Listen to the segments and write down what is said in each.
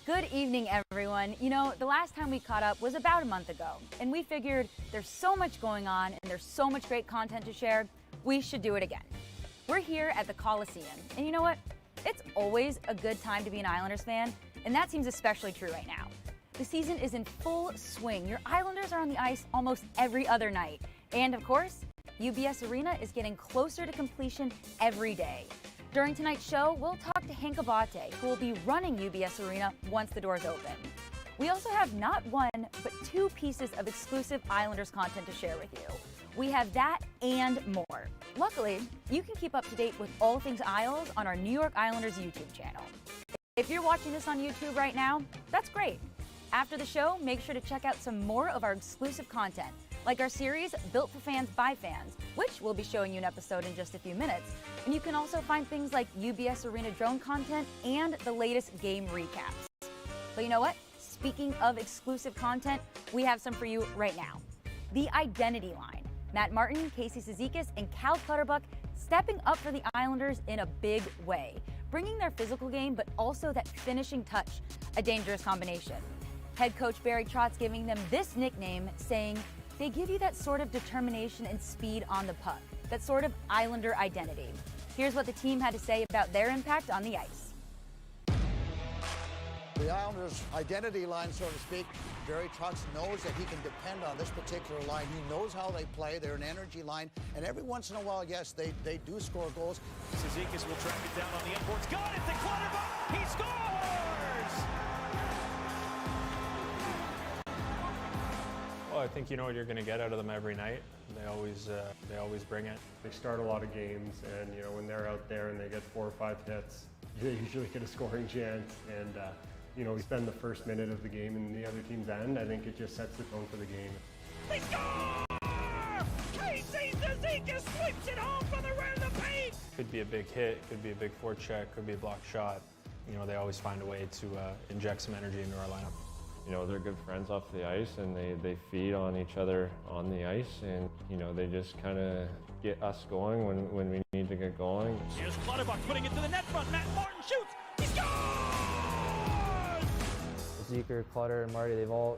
Good evening, everyone. You know, the last time we caught up was about a month ago, and we figured there's so much going on and there's so much great content to share, we should do it again. We're here at the Coliseum, and you know what? It's always a good time to be an Islanders fan, and that seems especially true right now. The season is in full swing. Your Islanders are on the ice almost every other night. And of course, UBS Arena is getting closer to completion every day. During tonight's show, we'll talk to ABATE, who will be running UBS Arena once the doors open. We also have not one, but two pieces of exclusive Islanders content to share with you. We have that and more. Luckily, you can keep up to date with all things Isles on our New York Islanders YouTube channel. If you're watching this on YouTube right now, that's great. After the show, make sure to check out some more of our exclusive content, like our series Built for Fans by Fans, which we'll be showing you an episode in just a few minutes. And you can also find things like UBS Arena drone content and the latest game recaps. But you know what? Speaking of exclusive content, we have some for you right now. The Identity Line. Matt Martin, Casey Cizikas, and Cal Clutterbuck stepping up for the Islanders in a big way, bringing their physical game, but also that finishing touch, a dangerous combination. Head coach Barry Trotz giving them this nickname, saying, they give you that sort of determination and speed on the puck, that sort of Islander identity. Here's what the team had to say about their impact on the ice. The Islanders' identity line, so to speak, Barry Trotz knows that he can depend on this particular line. He knows how they play. They're an energy line. And every once in a while, yes, they do score goals. Cizikas will track it down on the imports. Got it to Clutterbuck. He scores! Well, I think you know what you're going to get out of them every night. They always bring it. They start a lot of games, and you know when they're out there and they get 4 or 5 hits, they usually get a scoring chance. And you know, we spend the first minute of the game in the other team's end. I think it just sets the tone for the game. They score! Casey Cizikas sweeps it home from the rear of the paint. Could be a big hit, could be a big forecheck, could be a blocked shot. You know, they always find a way to inject some energy into our lineup. You know, they're good friends off the ice, and they feed on each other on the ice, and you know, they just kind of get us going when we need to get going. Here's Clutterbuck putting it to the net front. Matt Martin shoots. He scores! Zeker, Clutter, and Marty, they've all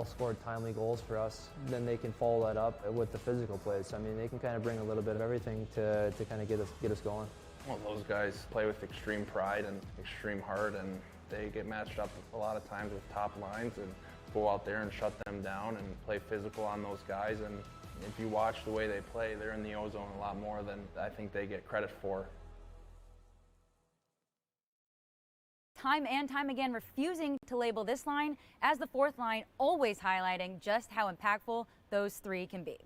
scored timely goals for us. Then they can follow that up with the physical plays. I mean, they can kind of bring a little bit of everything to kind of get us going. Well, those guys play with extreme pride and extreme heart, and they get matched up a lot of times with top lines and go out there and shut them down and play physical on those guys. And if you watch the way they play, they're in the O-zone a lot more than I think they get credit for. Time and time again refusing to label this line as the fourth line, always highlighting just how impactful those three can be.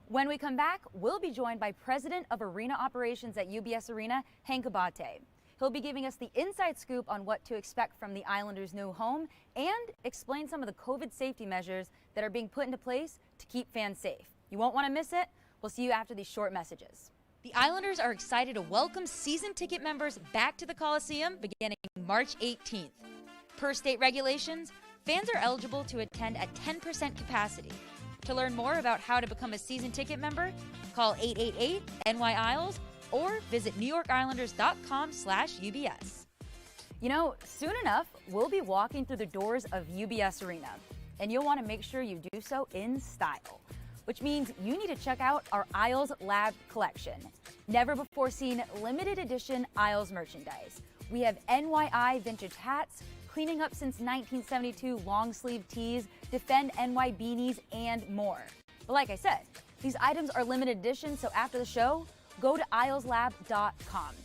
When we come back, we'll be joined by President of Arena Operations at UBS Arena, ABATE. He'll be giving us the inside scoop on what to expect from the Islanders' new home and explain some of the COVID safety measures that are being put into place to keep fans safe. You won't want to miss it. We'll see you after these short messages. The Islanders are excited to welcome season ticket members back to the Coliseum beginning March 18th. Per state regulations, fans are eligible to attend at 10% capacity. To learn more about how to become a season ticket member, call 888-NY-ISLES or visit NewYorkIslanders.com/UBS. You know, soon enough, we'll be walking through the doors of UBS Arena, and you'll want to make sure you do so in style, which means you need to check out our Isles Lab collection. Never before seen limited edition Isles merchandise. We have NYI vintage hats, cleaning up since 1972 long sleeve tees, Defend NY beanies, and more. But like I said, these items are limited edition, so after the show, go to IslesLab.com.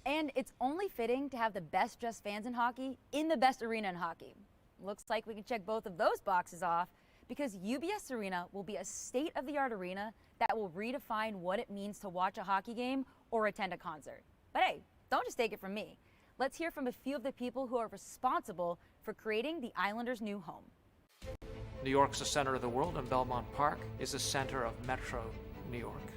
And it's only fitting to have the best dressed fans in hockey in the best arena in hockey. Looks like we can check both of those boxes off because UBS Arena will be a state-of-the-art arena that will redefine what it means to watch a hockey game or attend a concert. But hey, don't just take it from me. Let's hear from a few of the people who are responsible for creating the Islanders' new home. New York's the center of the world, and Belmont Park is the center of Metro New York.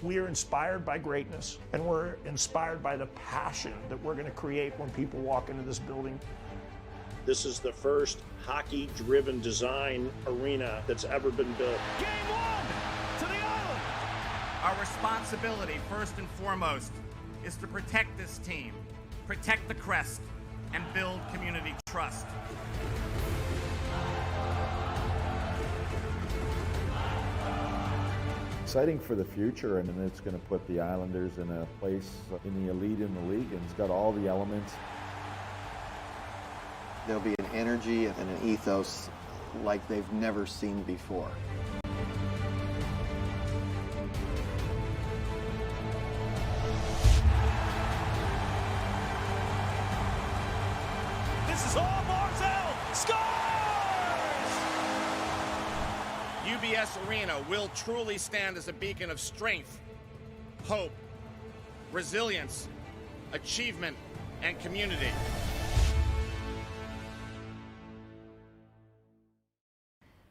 We are inspired by greatness, and we're inspired by the passion that we're going to create when people walk into this building. This is the first hockey-driven design arena that's ever been built. Game one to the Island. Our responsibility, first and foremost, is to protect this team, protect the crest, and build community trust. Exciting for the future, and it's going to put the Islanders in a place in the elite in the league, and it's got all the elements. There'll be an energy and an ethos like they've never seen before. This is all Barzell scores! UBS Arena will truly stand as a beacon of strength, hope, resilience, achievement, and community.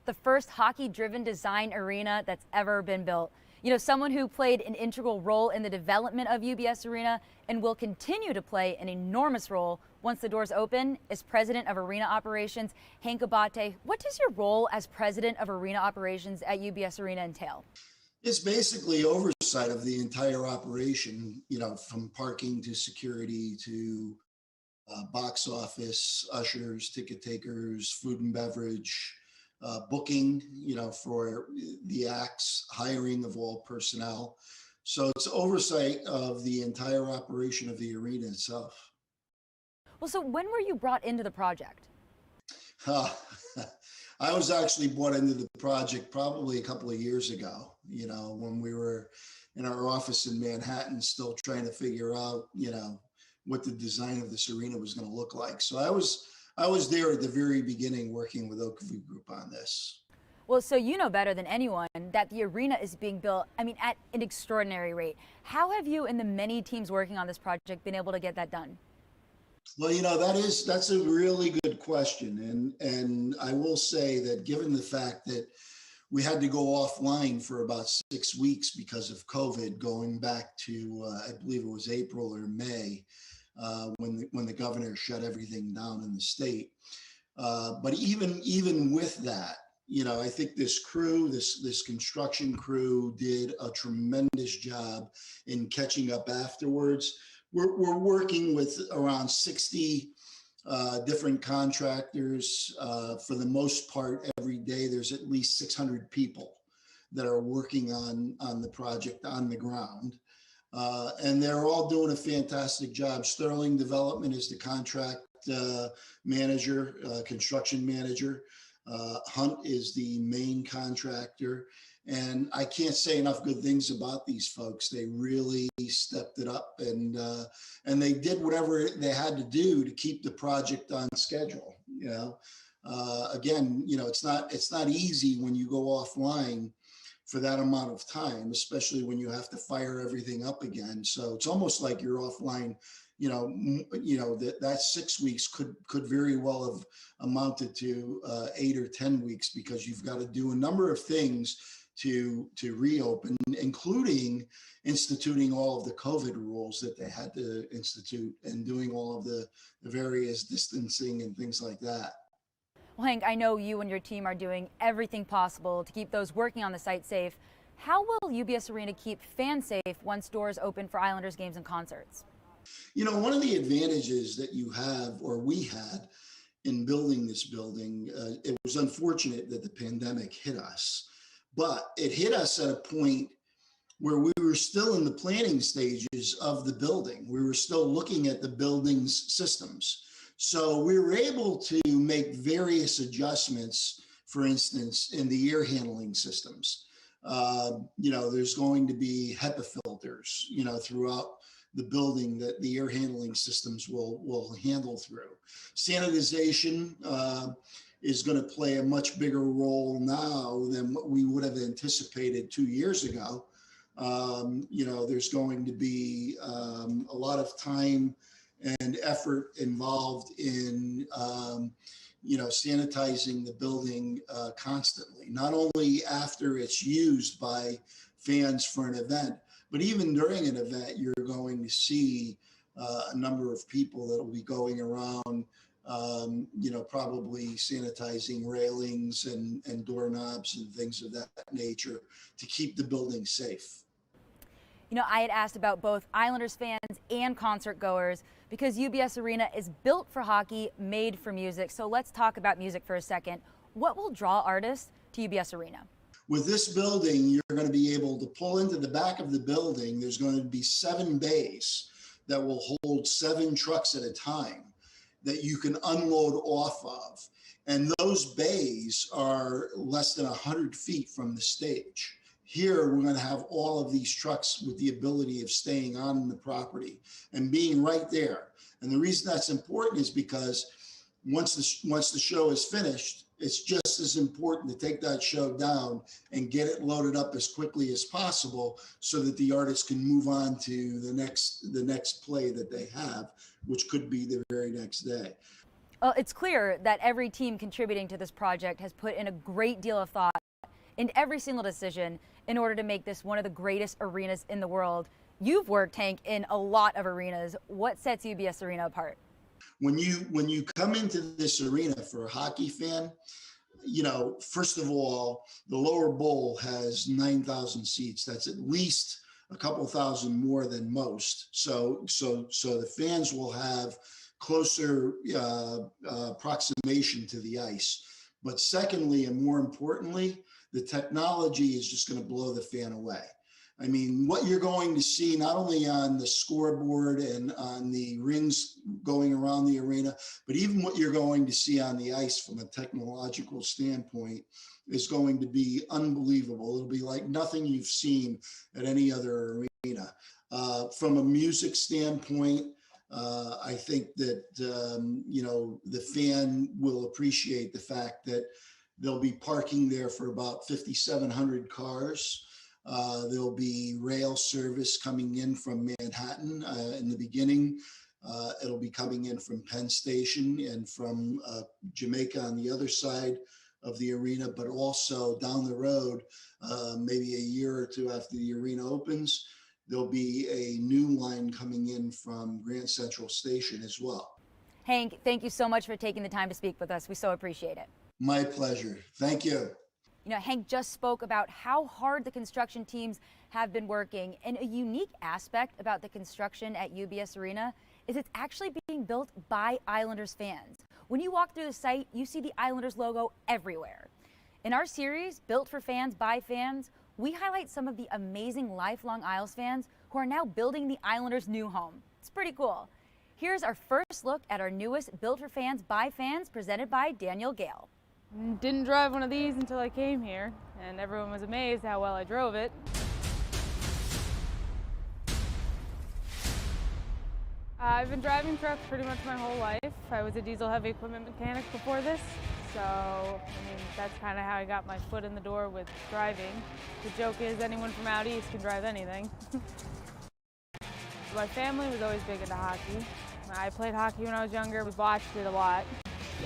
The first hockey-driven design arena that's ever been built. You know, someone who played an integral role in the development of UBS Arena and will continue to play an enormous role once the doors open is President of Arena Operations, Hank ABATE. What does your role as President of Arena Operations at UBS Arena entail? It's basically oversight of the entire operation, you know, from parking to security to box office, ushers, ticket takers, food and beverage, booking, you know, for the acts, hiring of all personnel. So it's oversight of the entire operation of the arena itself. Well, so when were you brought into the project? I was actually brought into the project probably a couple of years ago, you know, when we were in our office in Manhattan, still trying to figure out, you know, what the design of this arena was going to look like. So I was there at the very beginning working with Oakview Group on this. Well, so you know better than anyone that the arena is being built, I mean, at an extraordinary rate. How have you and the many teams working on this project been able to get that done? Well, you know, that's a really good question. And I will say that given the fact that we had to go offline for about 6 weeks because of COVID, going back to, I believe it was April or May, when the governor shut everything down in the state. But even with that, you know, I think this crew, this construction crew did a tremendous job in catching up afterwards. We're working with around 60 different contractors. For the most part, every day there's at least 600 people that are working on the project on the ground. And they're all doing a fantastic job. Sterling Development is the contract manager, construction manager. Hunt is the main contractor. And I can't say enough good things about these folks. They really stepped it up, and they did whatever they had to do to keep the project on schedule. You know, again, you know, it's not easy when you go offline for that amount of time, especially when you have to fire everything up again. So it's almost like you're offline. You know that 6 weeks could very well have amounted to 8 or 10 weeks, because you've got to do a number of things to reopen, including instituting all of the COVID rules that they had to institute and doing all of the various distancing and things like that. Well, Hank, I know you and your team are doing everything possible to keep those working on the site safe. How will UBS Arena keep fans safe once doors open for Islanders games and concerts? You know, one of the advantages that you have, or we had, in building this building, it was unfortunate that the pandemic hit us, but it hit us at a point where we were still in the planning stages of the building. We were still looking at the building's systems. So we were able to make various adjustments, for instance, in the air handling systems. You know, there's going to be HEPA filters, you know, throughout the building that the air handling systems will handle through. Sanitization is going to play a much bigger role now than what we would have anticipated 2 years ago. You know, there's going to be a lot of time and effort involved in, you know, sanitizing the building constantly, not only after it's used by fans for an event, but even during an event. You're going to see a number of people that will be going around, you know, probably sanitizing railings and doorknobs and things of that nature to keep the building safe. You know, I had asked about both Islanders fans and concert goers, because UBS Arena is built for hockey, made for music. So let's talk about music for a second. What will draw artists to UBS Arena? With this building, you're going to be able to pull into the back of the building. There's going to be 7 bays that will hold 7 trucks at a time that you can unload off of. And those bays are less than 100 feet from the stage. Here, we're going to have all of these trucks with the ability of staying on the property and being right there. And the reason that's important is because once the show is finished, it's just as important to take that show down and get it loaded up as quickly as possible so that the artists can move on to the next play that they have, which could be the very next day. Well, it's clear that every team contributing to this project has put in a great deal of thought in every single decision in order to make this one of the greatest arenas in the world. You've worked, Hank, in a lot of arenas. What sets UBS Arena apart? When you come into this arena for a hockey fan, you know, first of all, the lower bowl has 9,000 seats. That's at least a couple thousand more than most. So the fans will have closer approximation to the ice. But secondly, and more importantly, the technology is just going to blow the fan away. I mean, what you're going to see not only on the scoreboard and on the rings going around the arena, but even what you're going to see on the ice from a technological standpoint is going to be unbelievable. It'll be like nothing you've seen at any other arena. From a music standpoint, I think that, you know, the fan will appreciate the fact that they'll be parking there for about 5,700 cars. There'll be rail service coming in from Manhattan in the beginning. It'll be coming in from Penn Station and from Jamaica on the other side of the arena, but also down the road, maybe a year or two after the arena opens, there'll be a new line coming in from Grand Central Station as well. Hank, thank you so much for taking the time to speak with us. We so appreciate it. My pleasure. Thank you. You know, Hank just spoke about how hard the construction teams have been working, and a unique aspect about the construction at UBS Arena is it's actually being built by Islanders fans. When you walk through the site, you see the Islanders logo everywhere. In our series, Built for Fans by Fans, we highlight some of the amazing lifelong Isles fans who are now building the Islanders' new home. It's pretty cool. Here's our first look at our newest Built for Fans by Fans presented by Daniel Gale. Didn't drive one of these until I came here, and everyone was amazed how well I drove it. I've been driving trucks pretty much my whole life. I was a diesel heavy equipment mechanic before this, so I mean that's kind of how I got my foot in the door with driving. The joke is anyone from out east can drive anything. My family was always big into hockey. I played hockey when I was younger. We watched it a lot.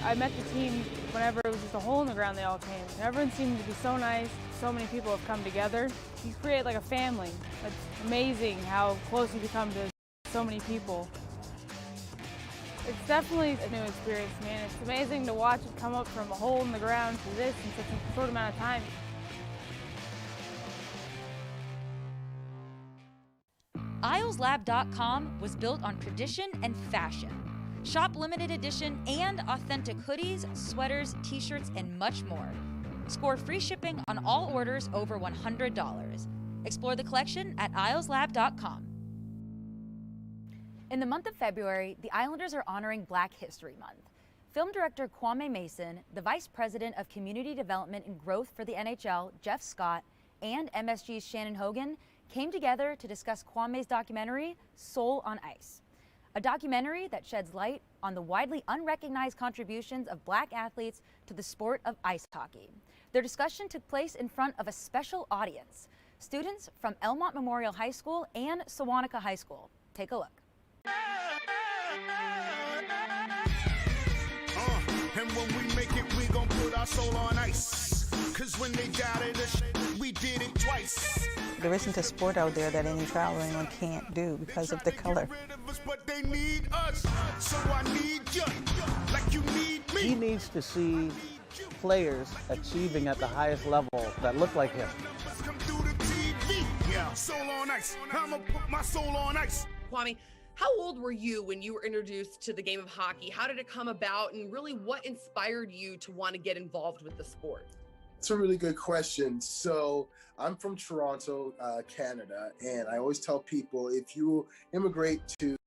I met the team whenever it was just a hole in the ground they all came. And everyone seemed to be so nice. So many people have come together. You create like a family. It's amazing how close you become to so many people. It's definitely a new experience, man. It's amazing to watch it come up from a hole in the ground to this in such a short amount of time. IslesLab.com was built on tradition and fashion. Shop limited edition and authentic hoodies, sweaters, t-shirts, and much more. Score free shipping on all orders over $100. Explore the collection at IslesLab.com. In the month of February, the Islanders are honoring Black History Month. Film director Kwame Mason, the Vice President of Community Development and Growth for the NHL, Jeff Scott, and MSG's Shannon Hogan came together to discuss Kwame's documentary, Soul on Ice. A documentary that sheds light on the widely unrecognized contributions of Black athletes to the sport of ice hockey. Their discussion took place in front of a special audience, students from Elmont Memorial High School and Sewanaka High School. Take a look. And when we make it, we gon' put our soul on ice. Cause when they doubted us, we did it twice. There isn't a sport out there that any traveling can't do because of the color. But they need us, so I need you, like you need me. He needs to see players achieving at the highest level that look like him. Come through the TV. Yeah, soul on ice. I'ma put my soul on ice. Kwame, How old were you when you were introduced to the game of hockey? How did it come about, and really what inspired you to want to get involved with the sport? It's a really good question. So I'm from Toronto, Canada, and I always tell people if you immigrate to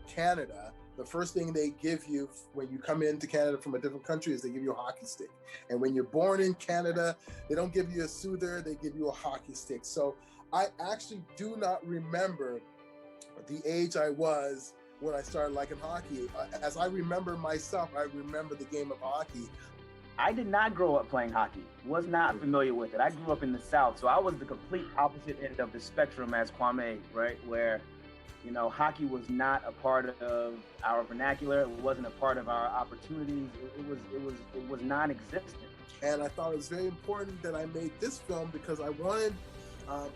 Canada, the first thing they give you when you come into Canada from a different country is they give you a hockey stick. And when you're born in Canada, they don't give you a soother, they give you a hockey stick. So I actually do not remember the age I was when I started liking hockey. As I remember myself, I remember the game of hockey. I did not grow up playing hockey, was not familiar with it. I grew up in the South, so I was the complete opposite end of the spectrum as Kwame, right? Where, you know, hockey was not a part of our vernacular. It wasn't a part of our opportunities. It was non-existent. And I thought it was very important that I made this film because I wanted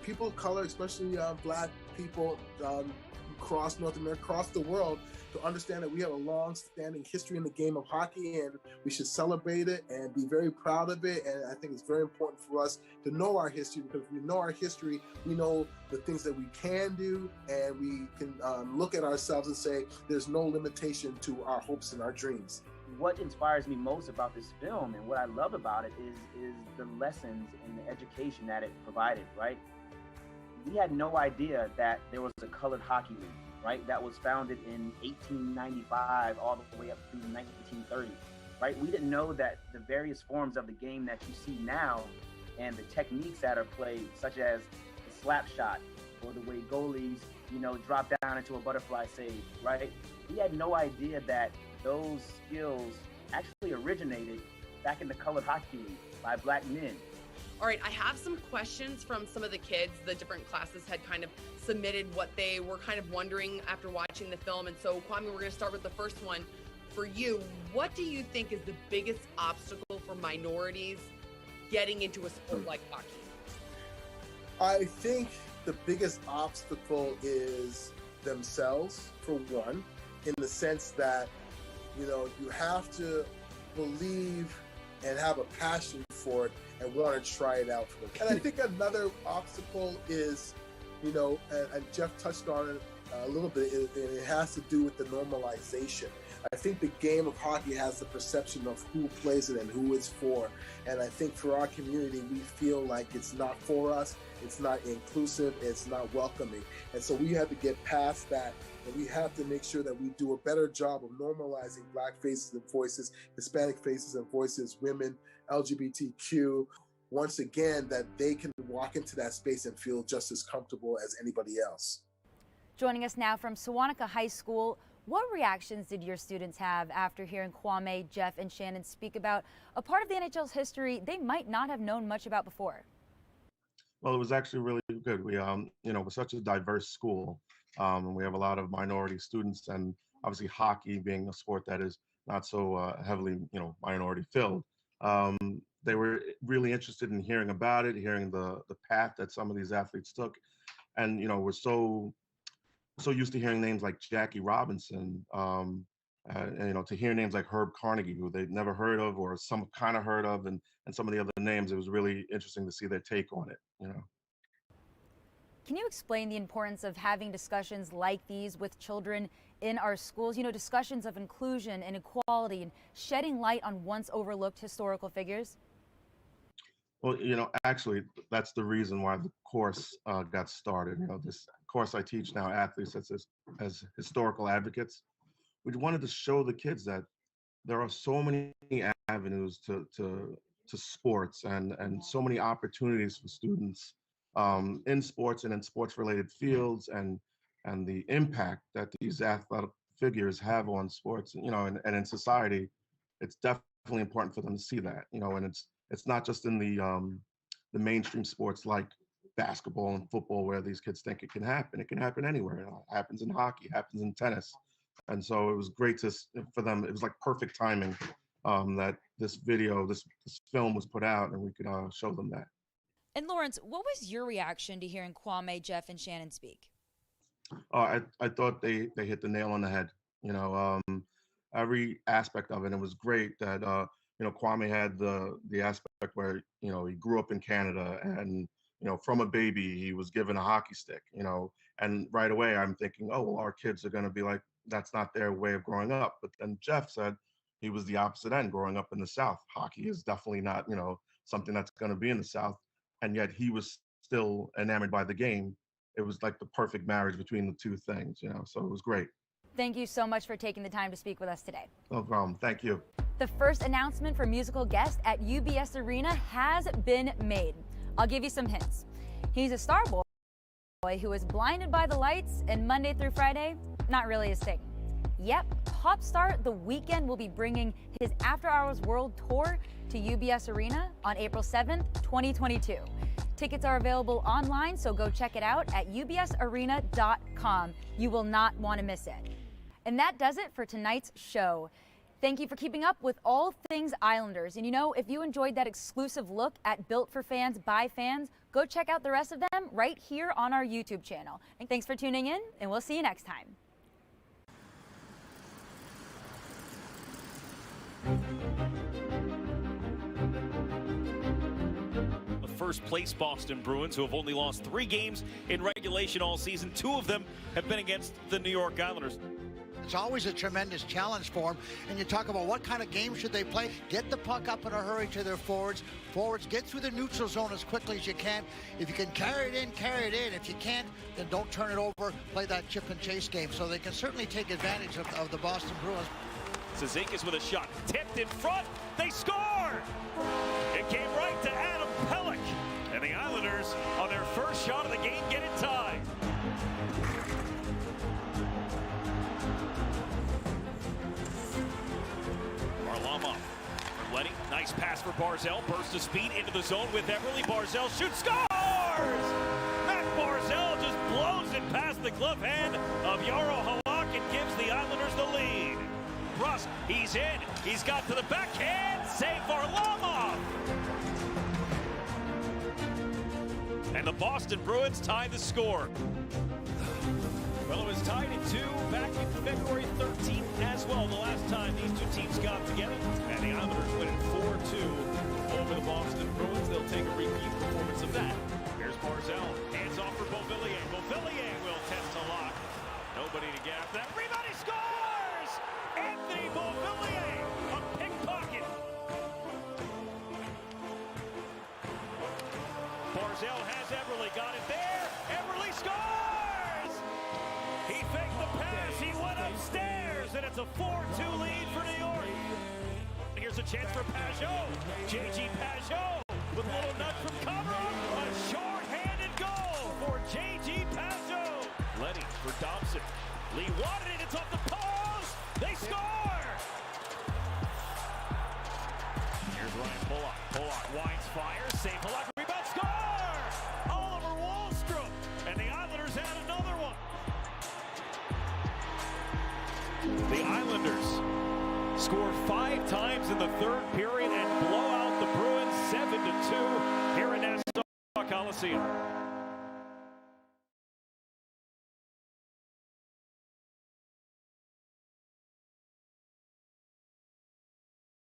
people of color, especially Black people across North America, across the world, to understand that we have a long-standing history in the game of hockey, and we should celebrate it and be very proud of it. And I think it's very important for us to know our history, because if we know our history, we know the things that we can do, and we can look at ourselves and say, there's no limitation to our hopes and our dreams. What inspires me most about this film and what I love about it is the lessons and the education that it provided, right? We had no idea that there was a colored hockey league, right? That was founded in 1895 all the way up through 1930, right? We didn't know that the various forms of the game that you see now and the techniques that are played, such as the slap shot or the way goalies, you know, drop down into a butterfly save, right? We had no idea that those skills actually originated back in the colored hockey league by Black men. All right, I have some questions from some of the kids. The different classes had kind of submitted what they were kind of wondering after watching the film. And so, Kwame, we're going to start with the first one. For you, what do you think is the biggest obstacle for minorities getting into a sport like hockey? I think the biggest obstacle is themselves, for one, in the sense that, you know, you have to believe and have a passion for it and want to try it out for them. And I think another obstacle is, you know, and Jeff touched on it a little bit, and it has to do with the normalization. I think the game of hockey has the perception of who plays it and who it's for. And I think for our community, we feel like it's not for us, it's not inclusive, it's not welcoming. And so we have to get past that, and we have to make sure that we do a better job of normalizing Black faces and voices, Hispanic faces and voices, women, LGBTQ, once again, that they can walk into that space and feel just as comfortable as anybody else. Joining us now from Sewanaka High School, what reactions did your students have after hearing Kwame, Jeff, and Shannon speak about a part of the NHL's history they might not have known much about before? Well, it was actually really good. We, you know, we're such a diverse school, and we have a lot of minority students, and obviously hockey being a sport that is not so heavily, you know, minority filled. They were really interested in hearing about it, hearing the path that some of these athletes took, and you know, we're so used to hearing names like Jackie Robinson, and you know, to hear names like Herb Carnegie, who they'd never heard of or some kind of heard of, and some of the other names. It was really interesting to see their take on it, you know. Can you explain the importance of having discussions like these with children in our schools? You know, discussions of inclusion and equality and shedding light on once overlooked historical figures? Well, you know, actually, that's the reason why the course got started. You know, this course I teach now athletes as historical advocates. We wanted to show the kids that there are so many avenues to sports and so many opportunities for students in sports and in sports-related fields, and the impact that these athletic figures have on sports, you know, and in society. It's definitely important for them to see that, you know, and it's not just in the mainstream sports like basketball and football where these kids think it can happen. It can happen anywhere. It happens in hockey, it happens in tennis. And so it was great for them. It was like perfect timing that this video, this film was put out, and we could show them that. And Lawrence, what was your reaction to hearing Kwame, Jeff, and Shannon speak? I thought they hit the nail on the head. You know, every aspect of it. It was great that you know, Kwame had the aspect where, you know, he grew up in Canada, and you know, from a baby he was given a hockey stick. You know, And right away, I'm thinking, oh, well, our kids are going to be like, that's not their way of growing up. But then Jeff said he was the opposite end, growing up in the South. Hockey is definitely not, something that's going to be in the South. And yet he was still enamored by the game. It was like the perfect marriage between the two things, so it was great. Thank you so much for taking the time to speak with us today. No problem. Thank you. The first announcement for musical guest at UBS Arena has been made. I'll give you some hints. He's a star boy who was blinded by the lights, and Monday through Friday, not really his thing. Yep, pop star The Weeknd will be bringing his After Hours World Tour to UBS Arena on April 7th, 2022. Tickets are available online, so go check it out at ubsarena.com. You will not want to miss it. And that does it for tonight's show. Thank you for keeping up with all things Islanders. And if you enjoyed that exclusive look at Built for Fans by fans, go check out the rest of them right here on our YouTube channel. And thanks for tuning in, and we'll see you next time. The first place Boston Bruins, who have only lost 3 games in regulation all season. 2 of them have been against the New York Islanders. It's always a tremendous challenge for them. And you talk about what kind of game should they play. Get the puck up in a hurry to their forwards. Forwards, get through the neutral zone as quickly as you can. If you can carry it in, carry it in. If you can't, then don't turn it over. Play that chip and chase game. So they can certainly take advantage of the Boston Bruins. Cizikas with a shot. Tipped in front. They score! It came right to Adam Pelech. And the Islanders, on their first shot of the game, get it tied. Varlamov for Letty. Nice pass for Barzal. Burst of speed into the zone with Everly. Barzal shoots. Scores! Matt Barzal just blows it past the glove hand of Jaro Halak and gives the Islanders the lead. Russ, he's in. He's got to the backhand. Save Varlamov. And the Boston Bruins tie the score. Well, it was tied at 2 back in February 13th as well, the last time these two teams got together. And the Islanders win it 4-2 over the Boston Bruins. They'll take a repeat performance of that. Here's Barzal. Hands off for Beauvillier. Beauvillier will test a lock. Nobody to gap that. Rebound, he scores! Anthony Beauvillier, a pickpocket. Barzal has Everly, got it there. Everly scores! He faked the pass, he went upstairs, and it's a 4-2 lead for New York. Here's a chance for Pajot. J.G. Pajot with a little nudge from Komarov. A short-handed goal for J.G. Pajot. Letty for Dobson. Lee wanted it, it's off the post. They score! Here's Ryan Bullock. Bullock winds, fires, save Bullock, rebound, score! Oliver Wahlstrom, and the Islanders add another one. The Islanders score 5 times in the third period and blow out the Bruins 7-2 here in Nassau Coliseum.